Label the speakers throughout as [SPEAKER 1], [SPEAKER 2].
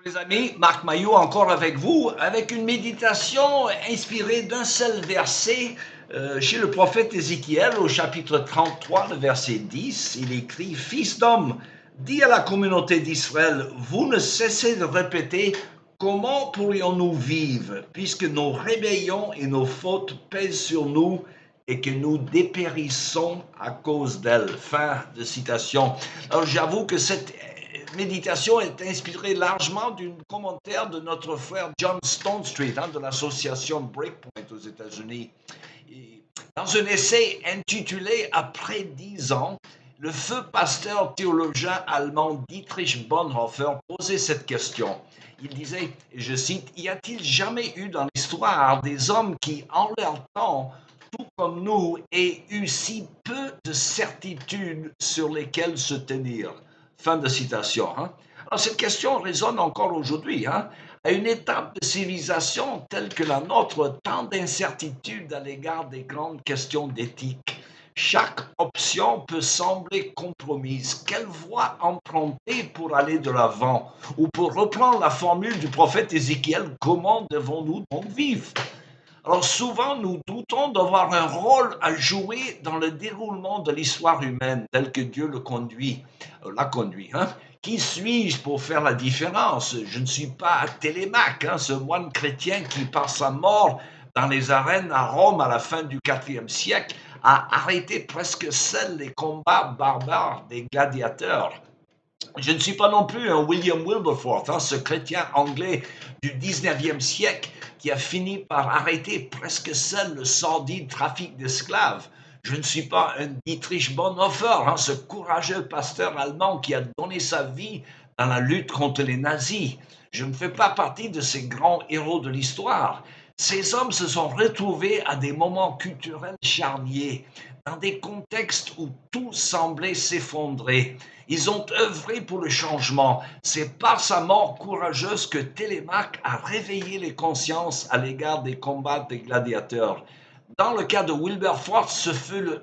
[SPEAKER 1] Bonjour les amis, Marc Maillot encore avec vous, avec une méditation inspirée d'un seul verset chez le prophète Ézéchiel au chapitre 33, le verset 10. Il écrit « Fils d'homme, dis à la communauté d'Israël, vous ne cessez de répéter « Comment pourrions-nous vivre puisque nos rébellions et nos fautes pèsent sur nous et que nous dépérissons à cause d'elles » Fin de citation. Alors j'avoue que cette méditation est inspirée largement d'un commentaire de notre frère John Stonestreet de l'association Breakpoint aux États-Unis. Dans un essai intitulé « Après 10 ans », le feu pasteur théologien allemand Dietrich Bonhoeffer posait cette question. Il disait, et je cite, « Y a-t-il jamais eu dans l'histoire des hommes qui, en leur temps, tout comme nous, aient eu si peu de certitudes sur lesquelles se tenir ?» Fin de citation. Alors cette question résonne encore aujourd'hui. À une étape de civilisation telle que la nôtre, tant d'incertitudes à l'égard des grandes questions d'éthique. Chaque option peut sembler compromise. Quelle voie emprunter pour aller de l'avant? Ou pour reprendre la formule du prophète Ézéchiel, comment devons-nous donc vivre? Alors souvent, nous doutons d'avoir un rôle à jouer dans le déroulement de l'histoire humaine tel que Dieu l'a conduit. Qui suis-je pour faire la différence? Je ne suis pas Télémaque, ce moine chrétien qui, par sa mort dans les arènes à Rome à la fin du IVe siècle, a arrêté presque seul les combats barbares des gladiateurs. Je ne suis pas non plus un William Wilberforce, ce chrétien anglais du 19e siècle qui a fini par arrêter presque seul le sordide trafic d'esclaves. Je ne suis pas un Dietrich Bonhoeffer, ce courageux pasteur allemand qui a donné sa vie dans la lutte contre les nazis. Je ne fais pas partie de ces grands héros de l'histoire. Ces hommes se sont retrouvés à des moments culturels charniers, dans des contextes où tout semblait s'effondrer. Ils ont œuvré pour le changement. C'est par sa mort courageuse que Télémaque a réveillé les consciences à l'égard des combats des gladiateurs. Dans le cas de Wilberforce,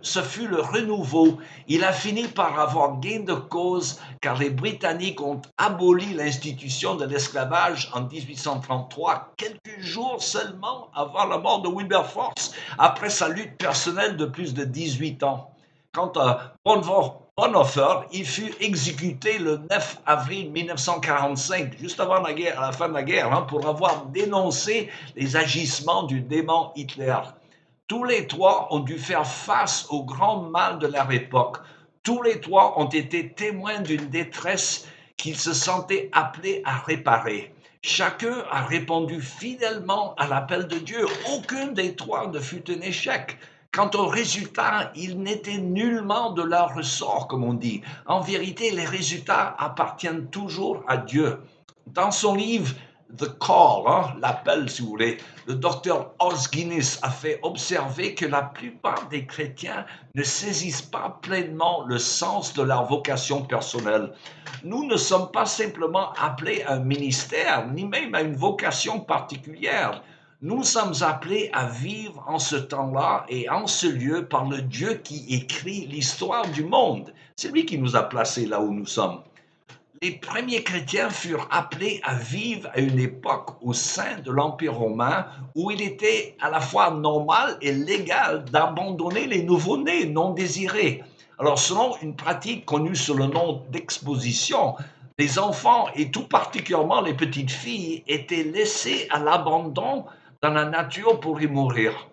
[SPEAKER 1] ce fut le renouveau. Il a fini par avoir gain de cause car les Britanniques ont aboli l'institution de l'esclavage en 1833, quelques jours seulement avant la mort de Wilberforce, après sa lutte personnelle de plus de 18 ans. Quant à Bonhoeffer, il fut exécuté le 9 avril 1945, juste avant la guerre, à la fin de la guerre, pour avoir dénoncé les agissements du démon Hitler. Tous les trois ont dû faire face au grand mal de leur époque. Tous les trois ont été témoins d'une détresse qu'ils se sentaient appelés à réparer. Chacun a répondu fidèlement à l'appel de Dieu. Aucun des trois ne fut un échec. Quant au résultat, il n'était nullement de leur ressort, comme on dit. En vérité, les résultats appartiennent toujours à Dieu. Dans son livre The Call, l'appel si vous voulez, le docteur Os Guinness a fait observer que la plupart des chrétiens ne saisissent pas pleinement le sens de leur vocation personnelle. Nous ne sommes pas simplement appelés à un ministère, ni même à une vocation particulière. Nous sommes appelés à vivre en ce temps-là et en ce lieu par le Dieu qui écrit l'histoire du monde. C'est lui qui nous a placés là où nous sommes. Les premiers chrétiens furent appelés à vivre à une époque au sein de l'Empire romain où il était à la fois normal et légal d'abandonner les nouveau-nés non désirés. Alors, selon une pratique connue sous le nom d'exposition, les enfants, et tout particulièrement les petites filles, étaient laissés à l'abandon dans la nature pour y mourir.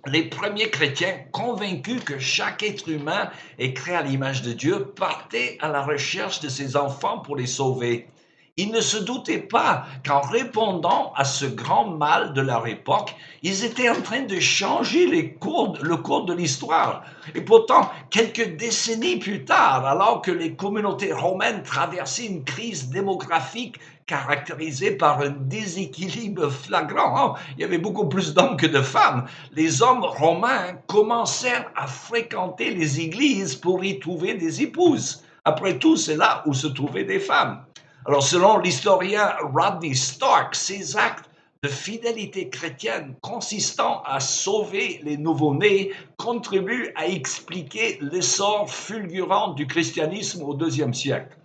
[SPEAKER 1] Les premiers chrétiens, convaincus que chaque être humain est créé à l'image de Dieu, partaient à la recherche de ces enfants pour les sauver. Ils ne se doutaient pas qu'en répondant à ce grand mal de leur époque, ils étaient en train de changer le cours de l'histoire. Et pourtant, quelques décennies plus tard, alors que les communautés romaines traversaient une crise démographique caractérisée par un déséquilibre flagrant, il y avait beaucoup plus d'hommes que de femmes, les hommes romains commencèrent à fréquenter les églises pour y trouver des épouses. Après tout, c'est là où se trouvaient des femmes. Alors, selon l'historien Rodney Stark, ces actes de fidélité chrétienne consistant à sauver les nouveau-nés contribuent à expliquer l'essor fulgurant du christianisme au IIe siècle.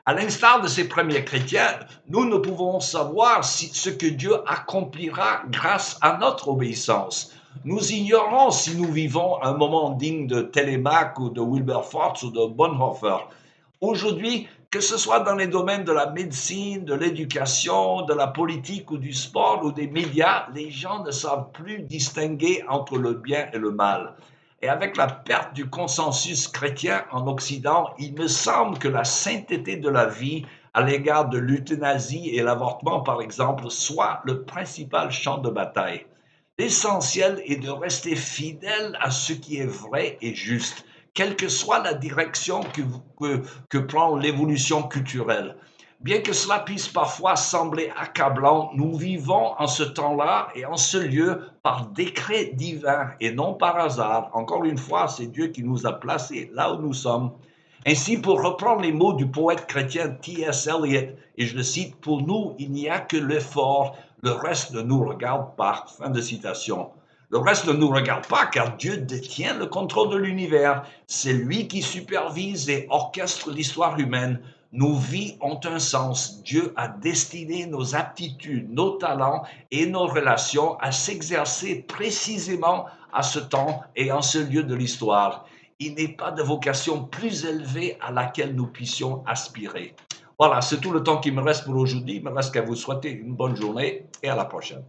[SPEAKER 1] À l'instar de ces premiers chrétiens, nous ne pouvons savoir ce que Dieu accomplira grâce à notre obéissance. Nous ignorons si nous vivons un moment digne de Télémaque ou de Wilberforce ou de Bonhoeffer. Aujourd'hui, que ce soit dans les domaines de la médecine, de l'éducation, de la politique ou du sport ou des médias, les gens ne savent plus distinguer entre le bien et le mal. Et avec la perte du consensus chrétien en Occident, il me semble que la sainteté de la vie à l'égard de l'euthanasie et l'avortement, par exemple, soit le principal champ de bataille. L'essentiel est de rester fidèle à ce qui est vrai et juste, quelle que soit la direction que prend l'évolution culturelle. Bien que cela puisse parfois sembler accablant, nous vivons en ce temps-là et en ce lieu par décret divin et non par hasard. Encore une fois, c'est Dieu qui nous a placés là où nous sommes. Ainsi, pour reprendre les mots du poète chrétien T.S. Eliot, et je le cite, pour nous, il n'y a que l'effort, le reste ne nous regarde pas. Fin de citation. Le reste ne nous regarde pas car Dieu détient le contrôle de l'univers. C'est lui qui supervise et orchestre l'histoire humaine. Nos vies ont un sens. Dieu a destiné nos aptitudes, nos talents et nos relations à s'exercer précisément à ce temps et en ce lieu de l'histoire. Il n'est pas de vocation plus élevée à laquelle nous puissions aspirer. Voilà, c'est tout le temps qu'il me reste pour aujourd'hui. Il me reste qu'à vous souhaiter une bonne journée et à la prochaine.